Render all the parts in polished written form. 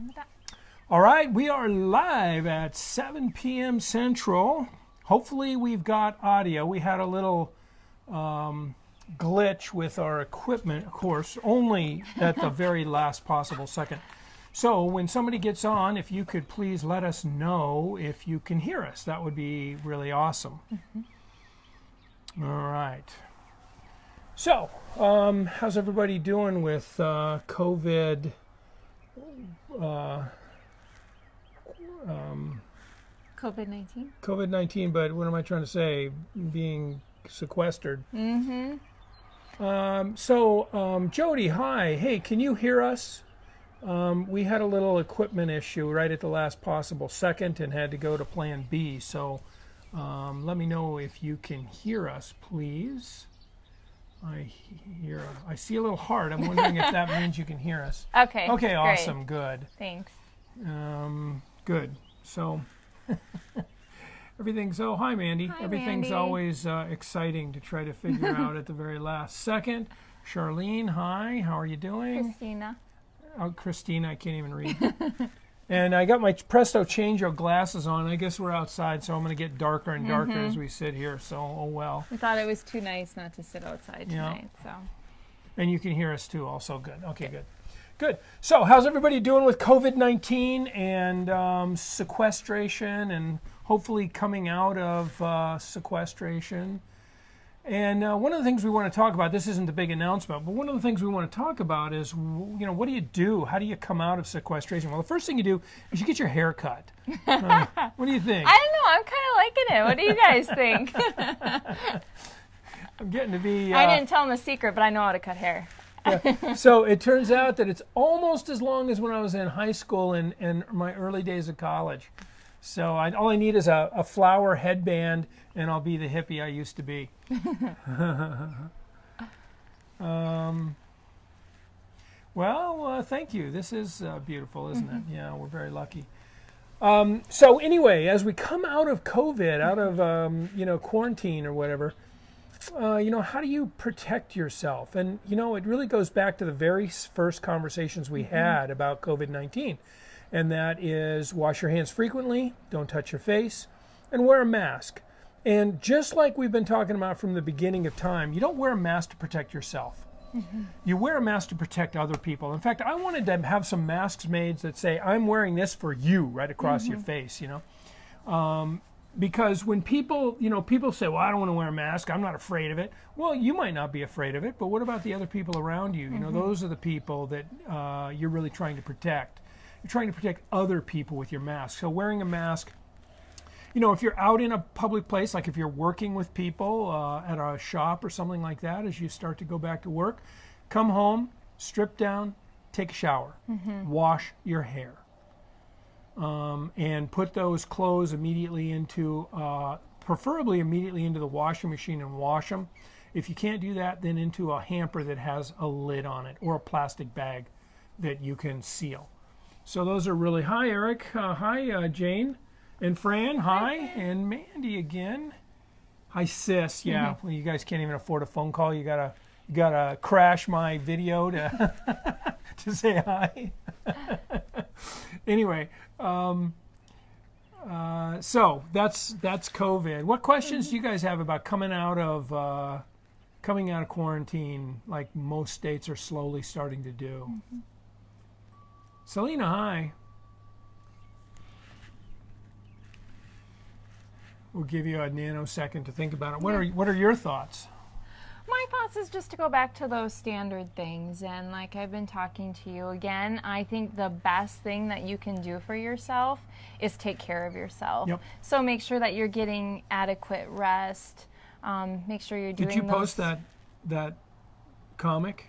with that. All right, we are live at 7 p.m. Central. Hopefully we've got audio. We had a little glitch with our equipment, of course, only at the very last possible second. So when somebody gets on, if you could please let us know if you can hear us. That would be really awesome. All right. So, how's everybody doing with COVID? COVID-19. COVID-19, but what am I trying to say? Being sequestered. Jody, hi. Hey, can you hear us? We had a little equipment issue right at the last possible second and had to go to plan B. So let me know if you can hear us, please. I see a little heart. I'm wondering if that means you can hear us. Okay. Okay, great. awesome, good. Thanks. Good. So everything's, oh, hi, Mandy. Hi, Everything's Mandy. always exciting to try to figure out at the very last second. Charlene, hi. How are you doing? Christina. Oh, Christina, I can't even read. And I got my Presto Changeo glasses on. I guess we're outside, so I'm going to get darker and darker as we sit here. So, oh well. We thought it was too nice not to sit outside tonight. So. And you can hear us too, also good. Okay, good. Good. So, how's everybody doing with COVID-19 and sequestration and hopefully coming out of sequestration? And one of the things we want to talk about, this isn't the big announcement, but one of the things we want to talk about is, what do you do? How do you come out of sequestration? Well, the first thing you do is you get your hair cut. What do you think? I don't know. I'm kind of liking it. What do you guys think? I'm getting to be... I didn't tell them a secret, but I know how to cut hair. Yeah. So it turns out that it's almost as long as when I was in high school and my early days of college. So all I need is a flower headband, and I'll be the hippie I used to be. Thank you. This is beautiful, isn't it? Yeah, we're very lucky. So anyway, as we come out of COVID, out of quarantine or whatever, how do you protect yourself? And it really goes back to the very first conversations we had about COVID-19. And that is wash your hands frequently, don't touch your face, and wear a mask. And just like we've been talking about from the beginning of time, you don't wear a mask to protect yourself. You wear a mask to protect other people. In fact, I wanted to have some masks made that say, I'm wearing this for you, right across your face, because when people say, well, I don't want to wear a mask, I'm not afraid of it. Well, you might not be afraid of it, but what about the other people around you? Those are the people that you're really trying to protect. You're trying to protect other people with your mask. So wearing a mask, if you're out in a public place, like if you're working with people at a shop or something like that, as you start to go back to work, come home, strip down, take a shower, wash your hair, and put those clothes immediately preferably immediately into the washing machine and wash them. If you can't do that, then into a hamper that has a lid on it or a plastic bag that you can seal. So those are really, hi Eric, hi Jane, and Fran, hi, and Mandy again. Hi sis, yeah, well, you guys can't even afford a phone call. You gotta crash my video to to say hi. Anyway, so that's COVID. What questions do you guys have about coming out of quarantine, like most states are slowly starting to do? Selena, hi. We'll give you a nanosecond to think about it. What are your thoughts? My thoughts is just to go back to those standard things, and like I've been talking to you again, I think the best thing that you can do for yourself is take care of yourself. Yep. So make sure that you're getting adequate rest. Make sure you're doing. Did you post that comic?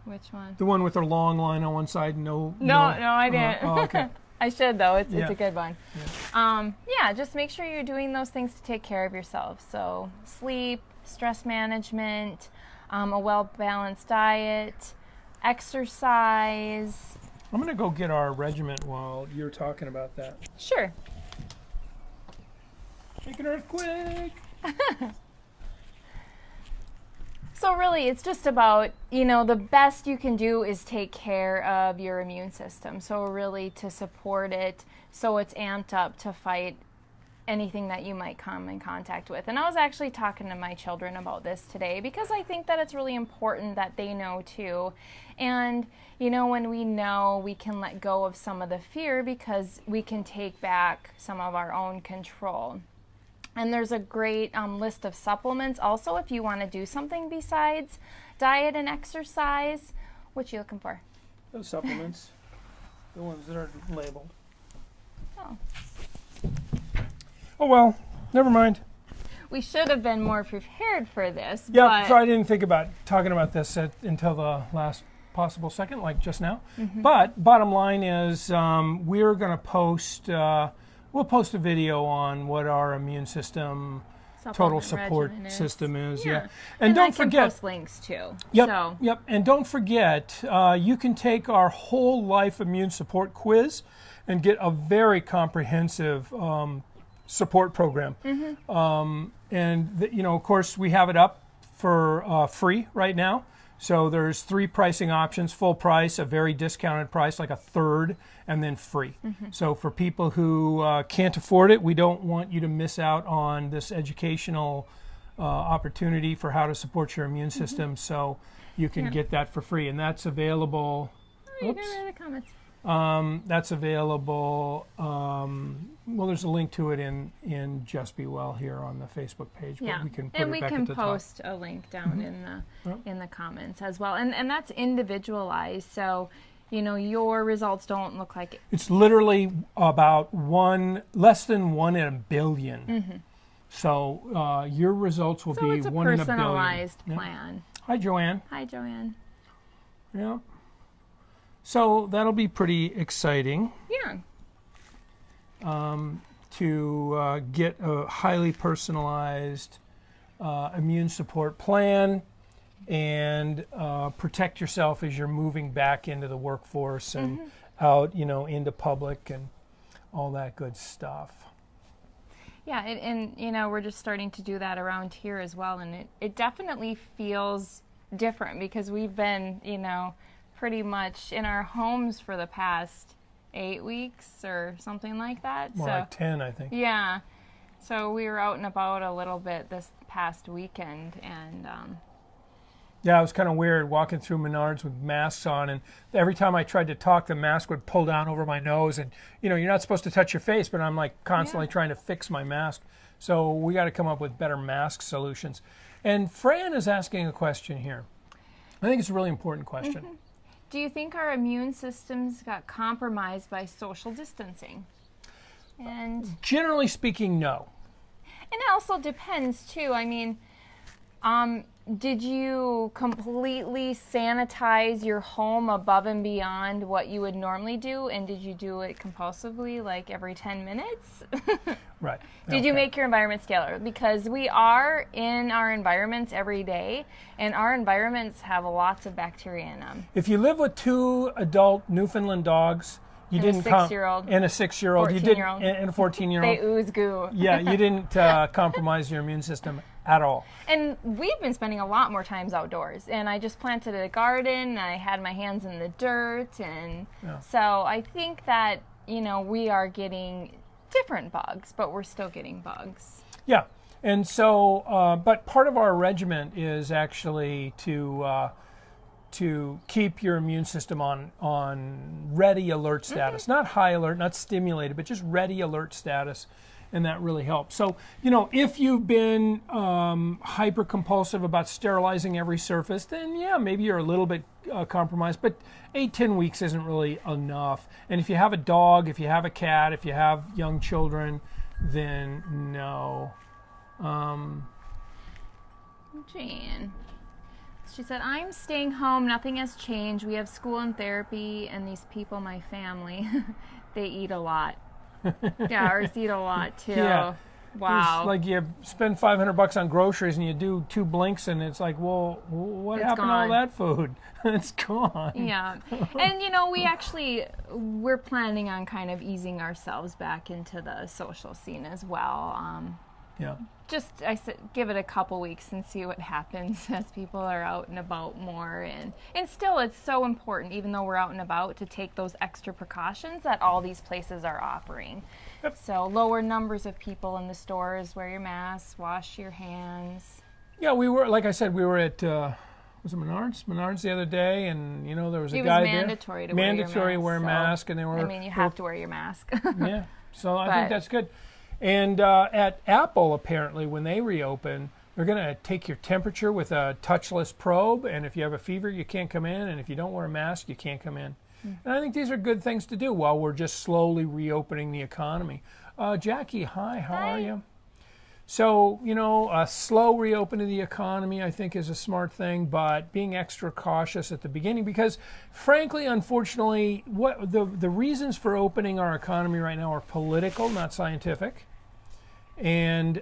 Which one? The one with the long line on one side. No, I didn't. Oh, okay. I should though. It's a good one. Yeah. Just make sure you're doing those things to take care of yourself. So sleep, stress management, a well-balanced diet, exercise. I'm going to go get our regiment while you're talking about that. Sure. Make an earthquake. So really, it's just about, the best you can do is take care of your immune system. So really to support it so it's amped up to fight anything that you might come in contact with. And I was actually talking to my children about this today because I think that it's really important that they know too. And, when we know, we can let go of some of the fear because we can take back some of our own control. And there's a great list of supplements also if you want to do something besides diet and exercise. What you looking for? Those supplements, the ones that are labeled. Oh. Oh, well, never mind. We should have been more prepared for this. Yeah, so I didn't think about talking about this until the last possible second, like just now. Mm-hmm. But bottom line is we're going to post, we'll post a video on what our immune system total support system is. Yeah. And don't forget, post links too. Yep. Yep. And don't forget, you can take our whole life immune support quiz and get a very comprehensive support program. Mm-hmm. Of course, we have it up for free right now. So there's 3 pricing options: full price, a very discounted price, like a third, and then free. Mm-hmm. So for people who can't afford it, we don't want you to miss out on this educational opportunity for how to support your immune system. Mm-hmm. So you can get that for free, and that's available. Oh, you can read the comments. That's available. Well, there's a link to it in Just Be Well here on the Facebook page, but we can put it back at the top. Post a link down in the comments as well, and that's individualized. So, your results don't look like it. It's literally about less than 1 in a billion. Mm-hmm. So your results will be 1 in a billion. So it's a personalized plan. Hi, Joanne. Hi, Joanne. Yeah. So that'll be pretty exciting. Yeah. To get a highly personalized immune support plan and protect yourself as you're moving back into the workforce and out, into public and all that good stuff. Yeah, and we're just starting to do that around here as well, and it definitely feels different because we've been, pretty much in our homes for the past 8 weeks or something like that. More like 10, I think. Yeah. So we were out and about a little bit this past weekend, and yeah, it was kind of weird walking through Menards with masks on, and every time I tried to talk, the mask would pull down over my nose, and you're not supposed to touch your face, but I'm like constantly trying to fix my mask. So we got to come up with better mask solutions. And Fran is asking a question here. I think it's a really important question. Mm-hmm. Do you think our immune systems got compromised by social distancing? And generally speaking, no. And it also depends too. I mean, did you completely sanitize your home above and beyond what you would normally do? And did you do it compulsively, like every 10 minutes? Right. Did you make your environment scalar? Because we are in our environments every day, and our environments have lots of bacteria in them. If you live with 2 adult Newfoundland dogs, you and didn't a 6-year-old, and a 6-year-old, you didn't, and a 14-year-old. They ooze goo. Yeah, you didn't compromise your immune system at all. And we've been spending a lot more times outdoors. And I just planted a garden, and I had my hands in the dirt, and so I think that we are getting different bugs, but we're still getting bugs. Yeah, and so, but part of our regimen is actually to keep your immune system on ready alert status, not high alert, not stimulated, but just ready alert status, and that really helps. So, if you've been hyper compulsive about sterilizing every surface, then maybe you're a little bit compromised, but 8-10 weeks isn't really enough. And if you have a dog, if you have a cat, if you have young children, then no. Jan. She said, I'm staying home. Nothing has changed. We have school and therapy, and these people, my family, they eat a lot. Yeah, ours eat a lot, too. Yeah. Wow. It's like you spend $500 on groceries, and you do 2 blinks, and it's like, well, what happened to all that food? It's gone. Yeah. And, we're planning on kind of easing ourselves back into the social scene as well. Yeah. Just I said, give it a couple weeks and see what happens as people are out and about more, and still it's so important, even though we're out and about, to take those extra precautions that all these places are offering. Yep. So lower numbers of people in the stores, wear your masks, wash your hands. Yeah, we were, like I said, we were at was it Menards the other day, and there was a guy there. It was mandatory to wear your mask. Mandatory to wear a mask, and they were. I mean, you have to wear your mask. Yeah, so I think that's good. And at Apple, apparently, when they reopen, they're going to take your temperature with a touchless probe, and if you have a fever, you can't come in, and if you don't wear a mask, you can't come in. Mm-hmm. And I think these are good things to do while we're just slowly reopening the economy. Jackie, hi, how are you? So, a slow reopening of the economy, I think, is a smart thing, but being extra cautious at the beginning, because frankly, unfortunately, what the reasons for opening our economy right now are political, not scientific. And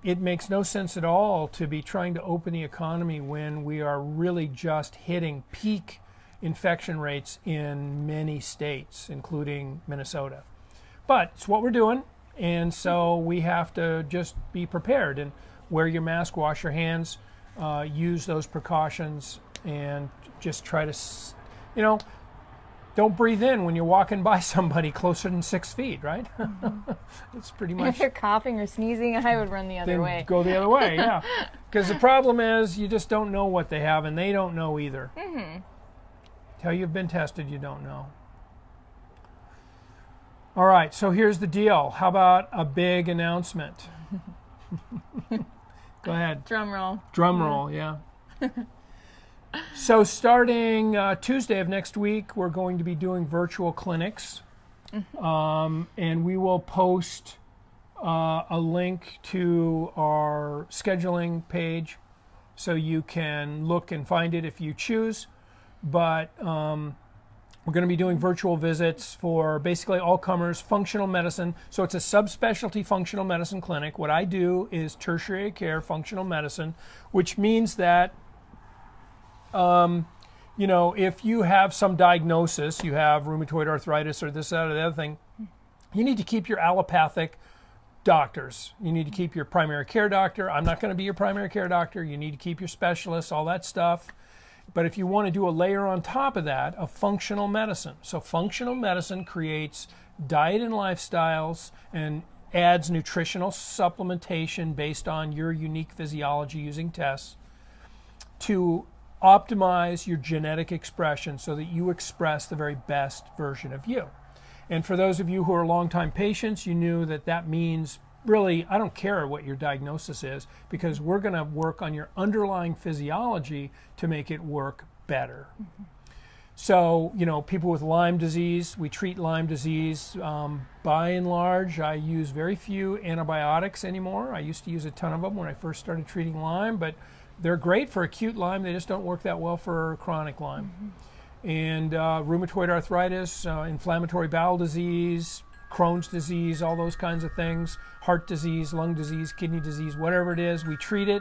it makes no sense at all to be trying to open the economy when we are really just hitting peak infection rates in many states, including Minnesota. But it's what we're doing. And so we have to just be prepared and wear your mask, wash your hands, use those precautions, and just try to, don't breathe in when you're walking by somebody closer than 6 feet, right? Mm-hmm. It's pretty much. If they're coughing or sneezing, I would run the other way. Go the other way, yeah. Because the problem is you just don't know what they have, and they don't know either. Mm-hmm. Till you've been tested, you don't know. All right, so here's the deal. How about a big announcement? Go ahead. Drum roll. Drum roll, yeah. So starting Tuesday of next week, we're going to be doing virtual clinics. And we will post a link to our scheduling page so you can look and find it if you choose. But we're going to be doing virtual visits for basically all comers, functional medicine. So it's a subspecialty functional medicine clinic. What I do is tertiary care functional medicine, which means that, if you have some diagnosis, you have rheumatoid arthritis or this, that, or the other thing, you need to keep your allopathic doctors. You need to keep your primary care doctor. I'm not going to be your primary care doctor. You need to keep your specialists, all that stuff. But if you want to do a layer on top of that of functional medicine, so functional medicine creates diet and lifestyles and adds nutritional supplementation based on your unique physiology using tests to optimize your genetic expression so that you express the very best version of you. And for those of you who are longtime patients, you knew that that means really, I don't care what your diagnosis is, because we're going to work on your underlying physiology to make it work better. Mm-hmm. So, people with Lyme disease, we treat Lyme disease. By and large, I use very few antibiotics anymore. I used to use a ton of them when I first started treating Lyme, but they're great for acute Lyme. They just don't work that well for chronic Lyme. Mm-hmm. And rheumatoid arthritis, inflammatory bowel disease, Crohn's disease, all those kinds of things, heart disease, lung disease, kidney disease, whatever it is, we treat it,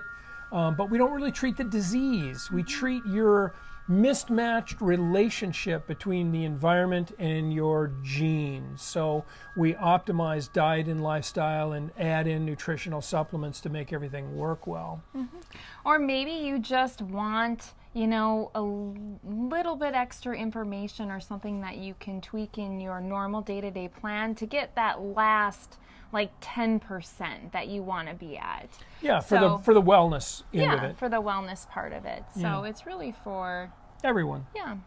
but we don't really treat the disease. We treat your mismatched relationship between the environment and your genes. So we optimize diet and lifestyle and add in nutritional supplements to make everything work well. Mm-hmm. Or maybe you just want a little bit extra information or something that you can tweak in your normal day-to-day plan to get that last 10% that you want to be at. Yeah, for the wellness end of it. Yeah, for the wellness part of it. So it's really for everyone. Yeah.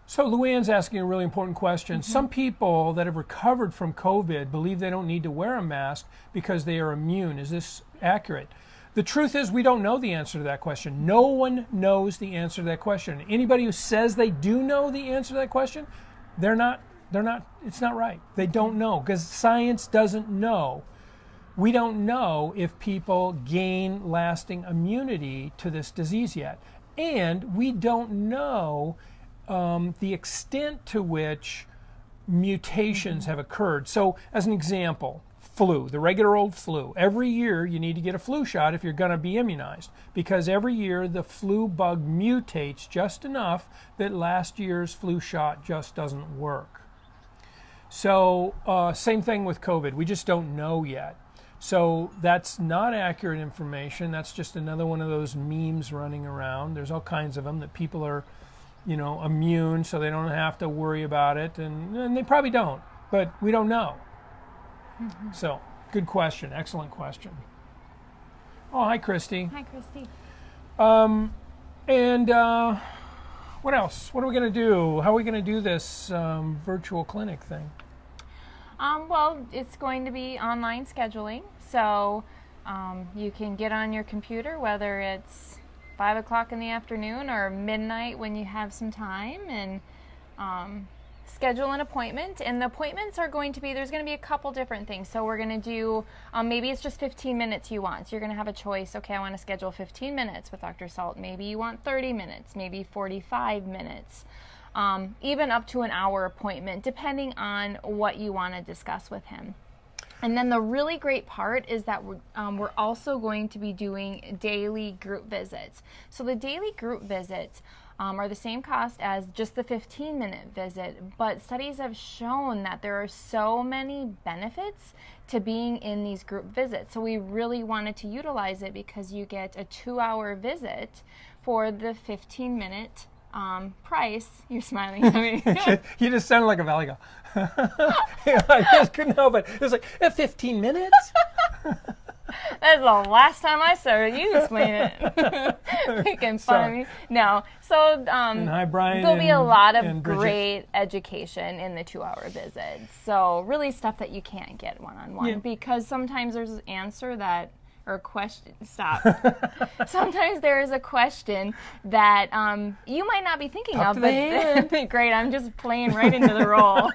So Luann's asking a really important question. Mm-hmm. Some people that have recovered from COVID believe they don't need to wear a mask because they are immune. Is this accurate? The truth is, we don't know the answer to that question. No one knows the answer to that question. Anybody who says they do know the answer to that question, it's not right. They don't know, because science doesn't know. We don't know if people gain lasting immunity to this disease yet. And we don't know the extent to which mutations have occurred. So as an example, flu, the regular old flu. Every year you need to get a flu shot if you're going to be immunized, because every year the flu bug mutates just enough that last year's flu shot just doesn't work. So same thing with COVID. We just don't know yet. So that's not accurate information. That's just another one of those memes running around. There's all kinds of them that people are, immune, so they don't have to worry about it, and they probably don't, but we don't know. So, good question. Excellent question. Oh, hi, Christy. Hi, Christy. And what else? What are we going to do? How are we going to do this virtual clinic thing? Well, it's going to be online scheduling, so you can get on your computer, whether it's 5 o'clock in the afternoon or midnight when you have some time, and schedule an appointment. And the appointments are going to be, there's going to be a couple different things. So we're going to do, maybe it's just 15 minutes you want. So you're going to have a choice. Okay, I want to schedule 15 minutes with Dr. Salt. Maybe you want 30 minutes, maybe 45 minutes. Even up to an hour appointment, depending on what you want to discuss with him. And then the really great part is that we're also going to be doing daily group visits. So the daily group visits are the same cost as just the 15-minute visit, but studies have shown that there are so many benefits to being in these group visits. So we really wanted to utilize it because you get a 2-hour visit for the 15-minute price. You're smiling at me. You just sounded like a valley guy. I just couldn't help it. It was like, 15 minutes? That's the last time I saw it. You explain it. Making fun of me. No. So and hi, Brian. There'll be a lot of great education in the 2-hour visits. So really stuff that you can't get one-on-one because sometimes there's an answer that or question. Stop. Sometimes there is a question that you might not be thinking of, but great, I'm just playing right into the role.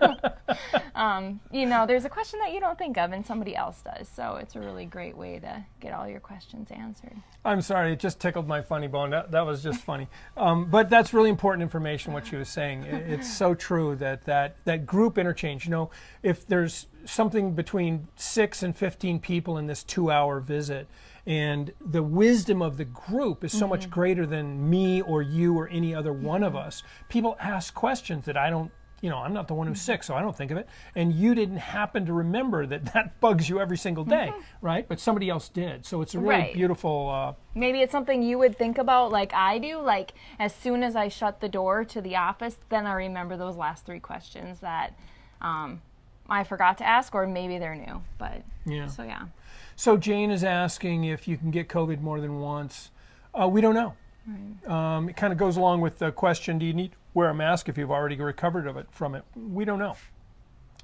There's a question that you don't think of and somebody else does. So it's a really great way to get all your questions answered. I'm sorry, it just tickled my funny bone. That was just funny. But that's really important information, what she was saying. It's so true that group interchange, if there's something between 6 and 15 people in this 2-hour visit, and the wisdom of the group is so much greater than me or you or any other one of us. People ask questions that I don't, I'm not the one who's sick, so I don't think of it. And you didn't happen to remember that bugs you every single day, right? But somebody else did. So it's a really beautiful... Maybe it's something you would think about like I do. Like as soon as I shut the door to the office, then I remember those last 3 questions that I forgot to ask, or maybe they're new. But so yeah. So Jane is asking if you can get COVID more than once. We don't know. Right. It kind of goes along with the question, do you need to wear a mask if you've already recovered from it? We don't know.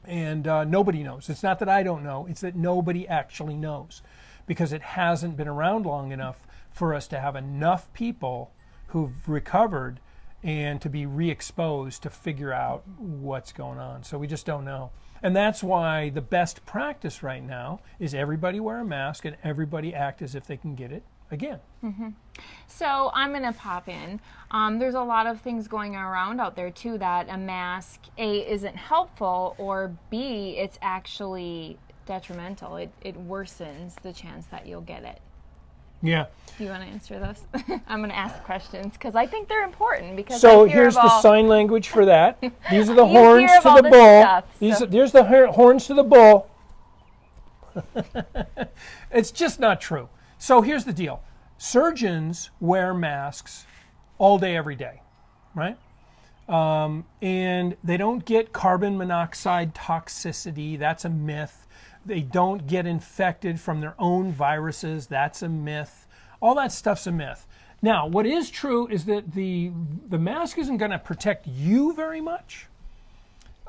And nobody knows. It's not that I don't know, it's that nobody actually knows, because it hasn't been around long enough for us to have enough people who've recovered and to be re-exposed to figure out what's going on. So we just don't know. And that's why the best practice right now is everybody wear a mask and everybody act as if they can get it again. So I'm going to pop in. There's a lot of things going around out there too that a mask, A, isn't helpful, or B, it's actually detrimental. It worsens the chance that you'll get it. Yeah. Do you want to answer those? I'm going to ask questions because I think they're important. Because so here's the sign language for that. These are the horns to the bull. There's the horns to the bull. It's just not true. So here's the deal. Surgeons wear masks all day, every day, right? And they don't get carbon monoxide toxicity. That's a myth. They don't get infected from their own viruses. That's a myth. All that stuff's a myth. Now, what is true is that the mask isn't going to protect you very much.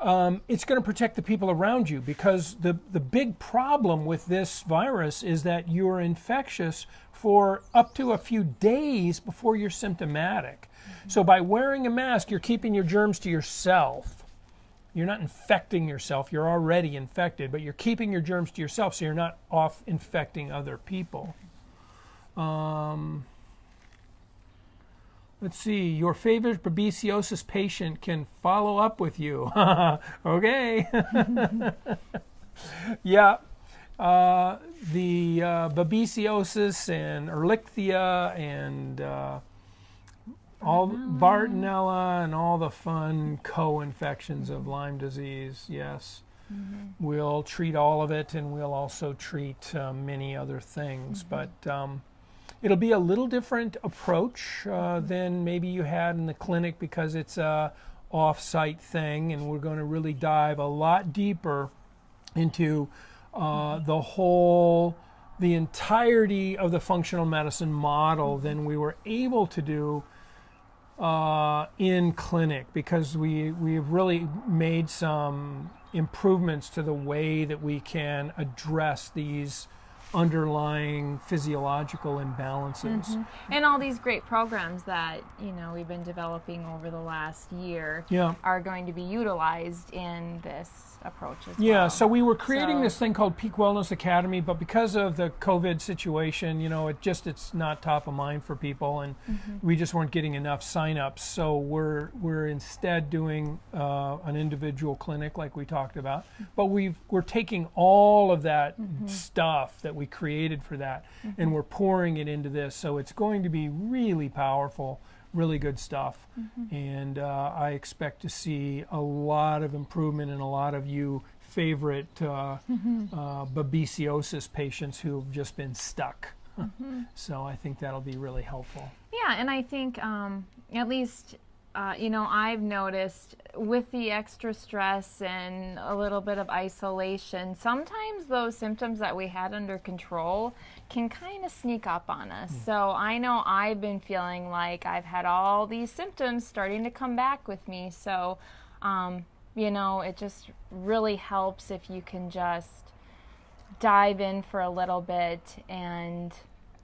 It's going to protect the people around you, because the big problem with this virus is that you're infectious for up to a few days before you're symptomatic. So by wearing a mask, you're keeping your germs to yourself. You're not infecting yourself. You're already infected, but you're keeping your germs to yourself so you're not off infecting other people. Let's see. Your favorite babesiosis patient can follow up with you. Okay. Yeah. The babesiosis and Ehrlichia and all Bartonella and all the fun co-infections of Lyme disease, yes. we'll treat all of it, and we'll also treat many other things. But it'll be a little different approach than maybe you had in the clinic, because it's a off-site thing, and we're going to really dive a lot deeper into the entirety of the functional medicine model than we were able to do in clinic, because we've really made some improvements to the way that we can address these underlying physiological imbalances. And all these great programs that we've been developing over the last year are going to be utilized in this approach as well. Yeah, so we were creating this thing called Peak Wellness Academy, but because of the COVID situation, it's not top of mind for people, and we just weren't getting enough signups. So we're instead doing an individual clinic like we talked about, but we're taking all of that stuff that we created for that, and we're pouring it into this. So it's going to be really powerful, really good stuff. And I expect to see a lot of improvement in a lot of you favorite babesiosis patients who have just been stuck. So I think that'll be really helpful. Yeah, and I think at least I've noticed with the extra stress and a little bit of isolation, sometimes those symptoms that we had under control can kind of sneak up on us. So I know I've been feeling like I've had all these symptoms starting to come back with me. So, it just really helps if you can just dive in for a little bit and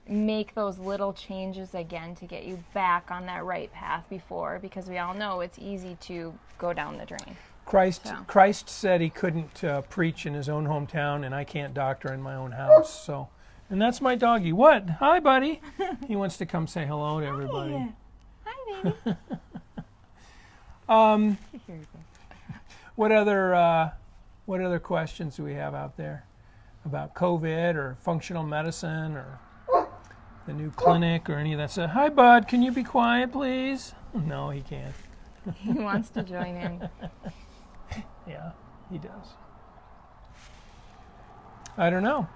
make those little changes again to get you back on that right path before, because we all know it's easy to go down the drain. Christ said he couldn't preach in his own hometown, and I can't doctor in my own house. So, and that's my doggy. What? Hi, buddy. He wants to come say hello to everybody. Hi, baby. What other questions do we have out there about COVID or functional medicine or the new clinic or any of that stuff? Hi, bud. Can you be quiet, please? No, he can't. He wants to join in. Yeah, he does. I don't know.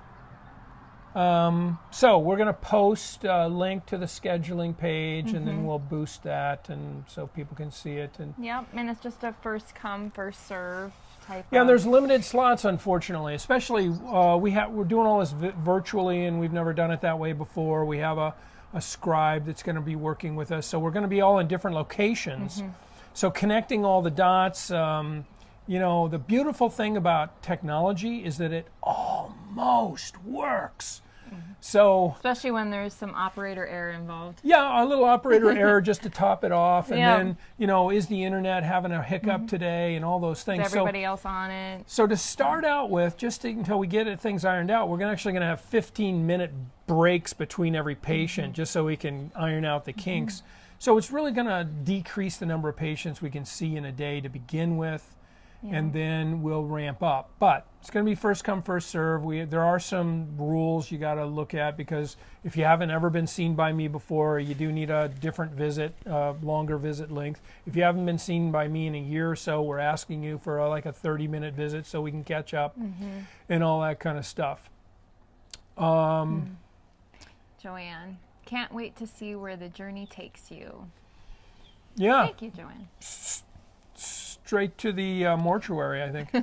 So we're going to post a link to the scheduling page, and then we'll boost that, and so people can see it. And yep, and it's just a first come, first serve type. Yeah, and there's limited slots, unfortunately. Especially we're doing all this virtually, and we've never done it that way before. We have a scribe that's going to be working with us, so we're going to be all in different locations. So connecting all the dots. The beautiful thing about technology is that it almost works. So, especially when there's some operator error involved. Yeah, a little operator error just to top it off, and then is the internet having a hiccup today, and all those things. Is everybody else on it? So to start out with, until we get things ironed out, we're actually going to have 15-minute breaks between every patient, just so we can iron out the kinks. So it's really going to decrease the number of patients we can see in a day to begin with. And then we'll ramp up. But it's going to be first come, first serve. There are some rules you got to look at, because if you haven't ever been seen by me before, you do need a different visit, longer visit length. If you haven't been seen by me in a year or so, we're asking you for like a 30-minute visit so we can catch up and all that kind of stuff. Joanne, can't wait to see where the journey takes you. Yeah. Thank you, Joanne. Straight to the mortuary, I think.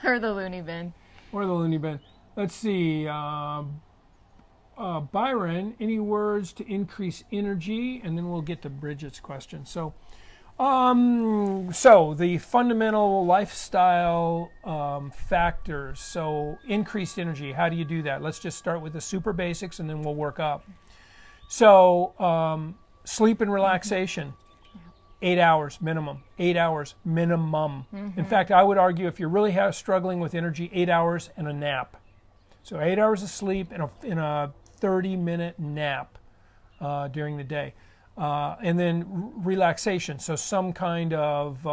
Or the loony bin. Let's see. Byron, any words to increase energy? And then we'll get to Bridget's question. So the fundamental lifestyle factors. So increased energy, how do you do that? Let's just start with the super basics, and then we'll work up. So sleep and relaxation. 8 hours minimum. 8 hours minimum. In fact, I would argue if you're really struggling with energy, 8 hours and a nap. So 8 hours of sleep and a 30-minute nap during the day. And then relaxation. So some kind of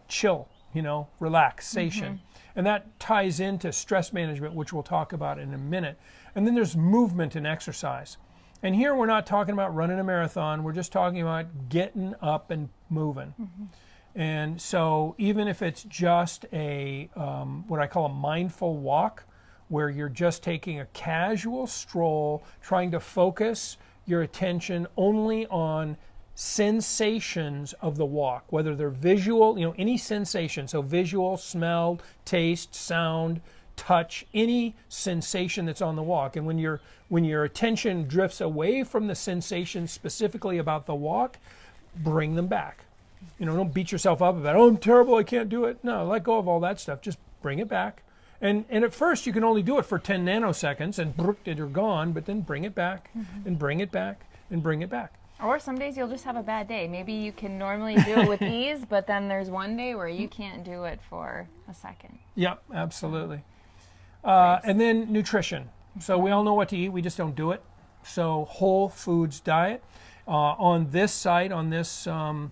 chill, relaxation. And that ties into stress management, which we'll talk about in a minute. And then there's movement and exercise. And here we're not talking about running a marathon. We're just talking about getting up and moving. And so even if it's just a what I call a mindful walk, where you're just taking a casual stroll, trying to focus your attention only on sensations of the walk, whether they're visual, any sensation, so visual, smell, taste, sound, touch, any sensation that's on the walk. And when your attention drifts away from the sensation specifically about the walk, bring them back. Don't beat yourself up about, oh, I'm terrible, I can't do it. No, let go of all that stuff. Just bring it back. And at first you can only do it for 10 nanoseconds and you're gone, but then bring it back and bring it back and bring it back. Or some days you'll just have a bad day. Maybe you can normally do it with ease, but then there's one day where you can't do it for a second. Yep, absolutely. And then nutrition. So we all know what to eat, we just don't do it. So whole foods diet. On this site, on this, I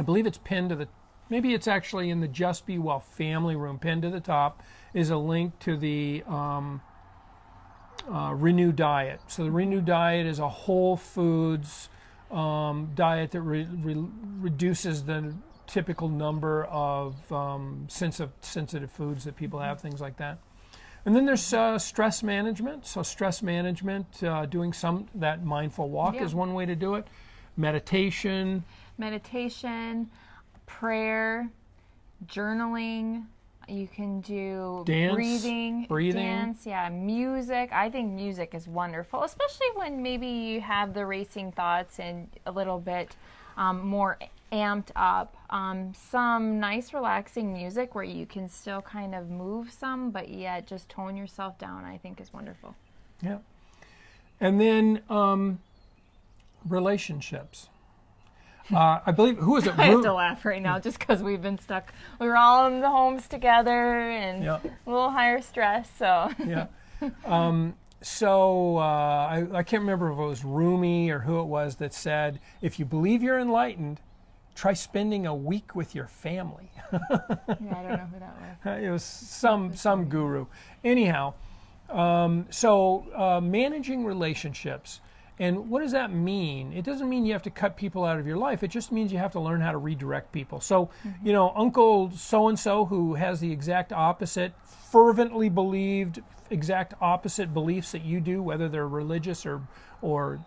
believe it's pinned to the, maybe it's actually in the Just Be Well family room, pinned to the top, is a link to the Renew Diet. So the Renew Diet is a whole foods diet that reduces the typical number of sensitive foods that people have, things like that. And then there's stress management. So stress management, doing that mindful walk is one way to do it. Meditation, prayer, journaling. You can do breathing, dance, music. I think music is wonderful, especially when maybe you have the racing thoughts and a little bit more amped up. Some nice relaxing music where you can still kind of move some, but yet just tone yourself down, I think is wonderful. Yeah. And then relationships. I believe, who is it? I have to laugh right now just because we've been stuck. We were all in the homes together and a little higher stress. So yeah. I can't remember if it was Rumi or who it was that said, if you believe you're enlightened, try spending a week with your family. Yeah, I don't know who that was. It was some guru. Anyhow, managing relationships. And what does that mean? It doesn't mean you have to cut people out of your life. It just means you have to learn how to redirect people. So, Uncle so-and-so who has the exact opposite, fervently believed exact opposite beliefs that you do, whether they're religious or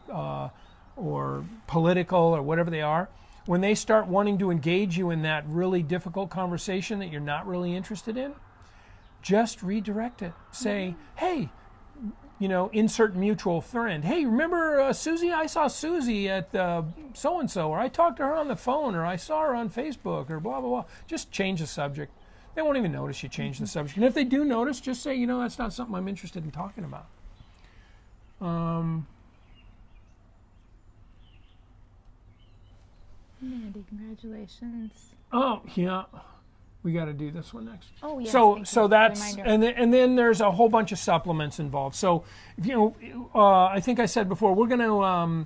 political or whatever they are, when they start wanting to engage you in that really difficult conversation that you're not really interested in, just redirect it. Say, hey, insert mutual friend. Hey, remember Susie? I saw Susie at so-and-so, or I talked to her on the phone, or I saw her on Facebook, or blah, blah, blah. Just change the subject. They won't even notice you changed the subject. And if they do notice, just say, that's not something I'm interested in talking about. Mandy, congratulations. Oh, yeah. We got to do this one next. Oh, yes. So that's and then there's a whole bunch of supplements involved. So I think I said before we're gonna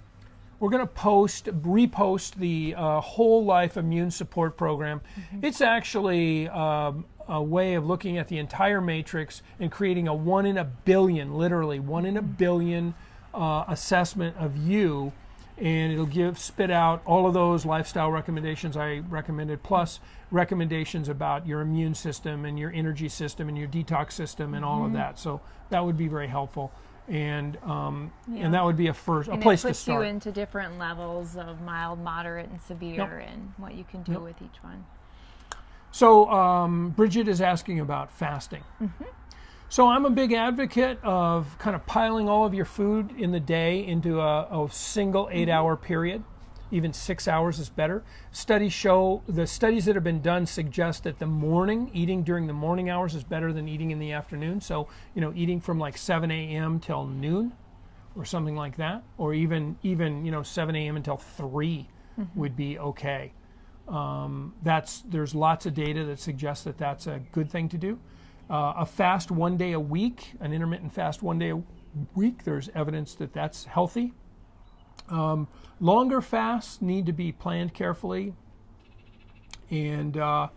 repost the Whole Life Immune Support Program. It's actually a way of looking at the entire matrix and creating a 1 in a billion, literally 1 in a billion assessment of you. And it'll spit out all of those lifestyle recommendations I recommended, plus recommendations about your immune system and your energy system and your detox system and all of that. So that would be very helpful, and that would be a place to start. It puts you into different levels of mild, moderate, and severe, and what you can do with each one. So Bridget is asking about fasting. So I'm a big advocate of kind of piling all of your food in the day into a single 8-hour period. Even 6 hours is better. The studies that have been done suggest that eating during the morning hours is better than eating in the afternoon. So, eating from like 7 a.m. till noon or something like that, or even 7 a.m. until 3 would be okay. There's lots of data that suggests that that's a good thing to do. A fast 1 day a week, an intermittent fast 1 day a week, there's evidence that that's healthy. Longer fasts need to be planned carefully. And I'm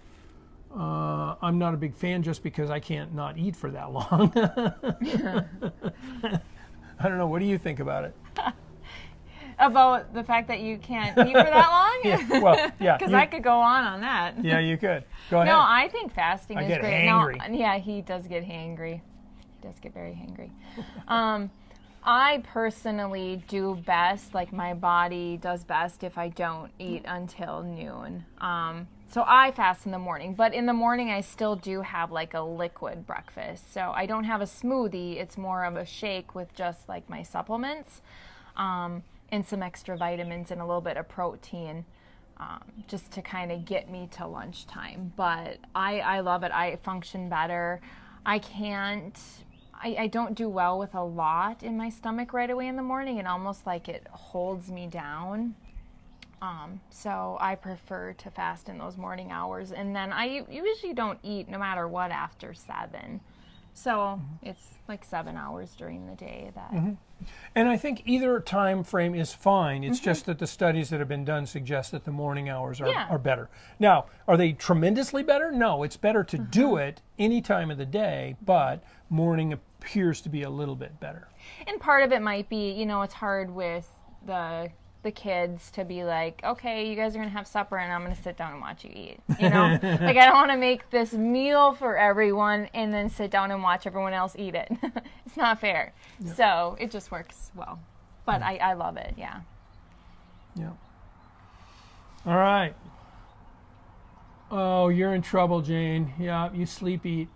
not a big fan just because I can't not eat for that long. I don't know. What do you think about it? About the fact that you can't eat for that long? Yeah, well, yeah. Because I could go on that. Yeah, you could. Go ahead. No, I think fasting is get great. hangry. No, yeah, he does get hangry. He does get very hangry. I personally do best, like my body does best if I don't eat until noon. So I fast in the morning, but in the morning I still do have like a liquid breakfast. So I don't have a smoothie, it's more of a shake with just like my supplements and some extra vitamins and a little bit of protein just to kind of get me to lunchtime. But I love it. I function better. I don't do well with a lot in my stomach right away in the morning, and almost like it holds me down. So I prefer to fast in those morning hours, and then I usually don't eat no matter what after 7. So it's like 7 hours during the day that. And I think either time frame is fine. It's just that the studies that have been done suggest that the morning hours are better. Now, are they tremendously better? No, it's better to do it any time of the day, but morning appears to be a little bit better. And part of it might be, it's hard with the kids to be like, okay, you guys are going to have supper and I'm going to sit down and watch you eat. Like, I don't want to make this meal for everyone and then sit down and watch everyone else eat it. It's not fair. Yeah. So it just works well. But I love it, yeah. Yeah. All right. Oh, you're in trouble, Jane. Yeah, you sleep eat.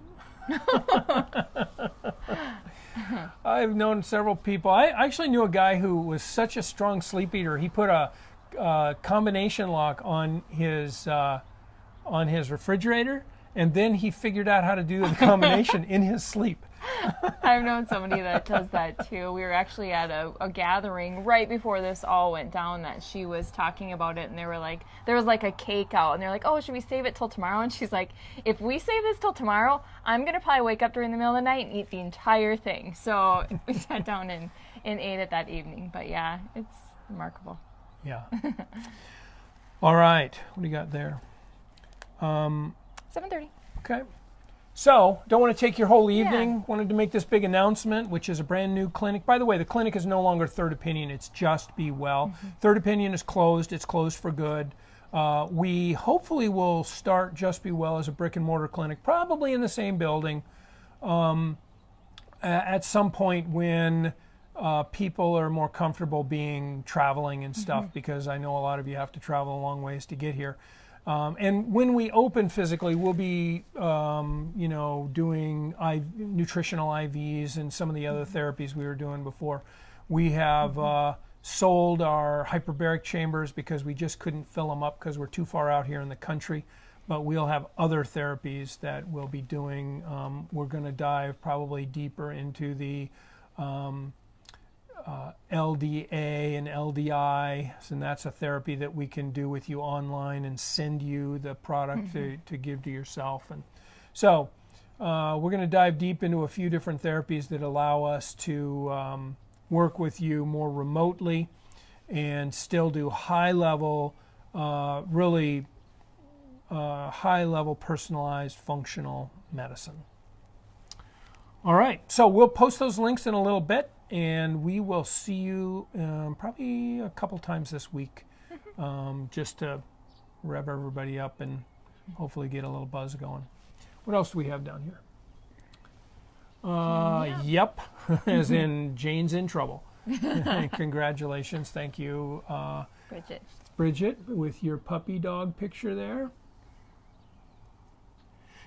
I've known several people. I actually knew a guy who was such a strong sleep eater. He put a combination lock on his refrigerator, and then he figured out how to do the combination in his sleep. I've known somebody that does that too. We were actually at a gathering right before this all went down that she was talking about it, and they were like, there was like a cake out, and they're like, oh, should we save it till tomorrow? And she's like, if we save this till tomorrow, I'm going to probably wake up during the middle of the night and eat the entire thing. So we sat down and ate it that evening. But yeah, it's remarkable. Yeah. All right. What do you got there? 7:30. Okay. So, don't want to take your whole evening. Yeah. Wanted to make this big announcement, which is a brand new clinic. By the way, the clinic is no longer Third Opinion. It's just Be Well. Third Opinion is closed. It's closed for good. We hopefully will start Just Be Well as a brick and mortar clinic, probably in the same building at some point when people are more comfortable traveling and stuff, because I know a lot of you have to travel a long ways to get here. And when we open physically, we'll be, doing nutritional IVs and some of the other therapies we were doing before. We have sold our hyperbaric chambers because we just couldn't fill them up because we're too far out here in the country. But we'll have other therapies that we'll be doing. We're going to dive probably deeper into the LDA and LDI, and that's a therapy that we can do with you online and send you the product to give to yourself. And so we're going to dive deep into a few different therapies that allow us to work with you more remotely and still do high-level, really high-level personalized functional medicine. All right, so we'll post those links in a little bit, and we will see you probably a couple times this week, just to rev everybody up and hopefully get a little buzz going. What else do we have down here? Yep, as in Jane's in trouble. Congratulations, thank you, Bridget. Bridget, with your puppy dog picture there.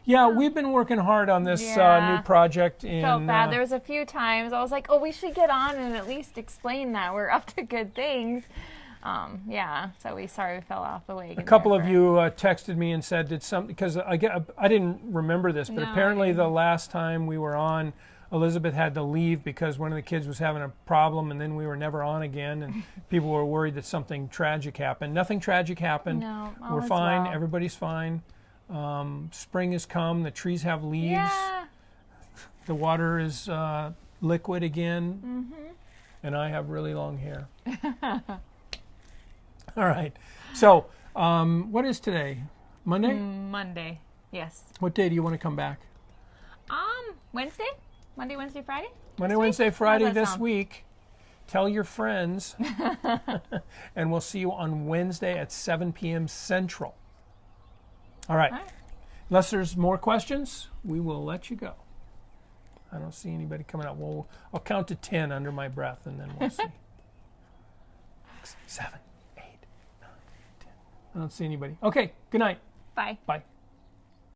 Yeah, we've been working hard on this new project. And felt bad. There was a few times I was like, oh, we should get on and at least explain that we're up to good things. So sorry we fell off the wagon. A couple of you texted me and said, because I didn't remember this, but apparently the last time we were on, Elizabeth had to leave because one of the kids was having a problem, and then we were never on again, and people were worried that something tragic happened. Nothing tragic happened. No, we're fine. Well. Everybody's fine. Spring has come. The trees have leaves. Yeah. The water is liquid again. And I have really long hair. All right. So, what is today? Monday? Monday. Yes. What day do you want to come back? Wednesday? Monday, Wednesday, Friday? Monday, Wednesday, Friday this week. Tell your friends. And we'll see you on Wednesday at 7 p.m. Central. All right. Unless there's more questions, we will let you go. I don't see anybody coming out. Well, I'll count to 10 under my breath, and then we'll see. 6, 7, 8, 9, 10. I don't see anybody. Okay, good night. Bye. Bye.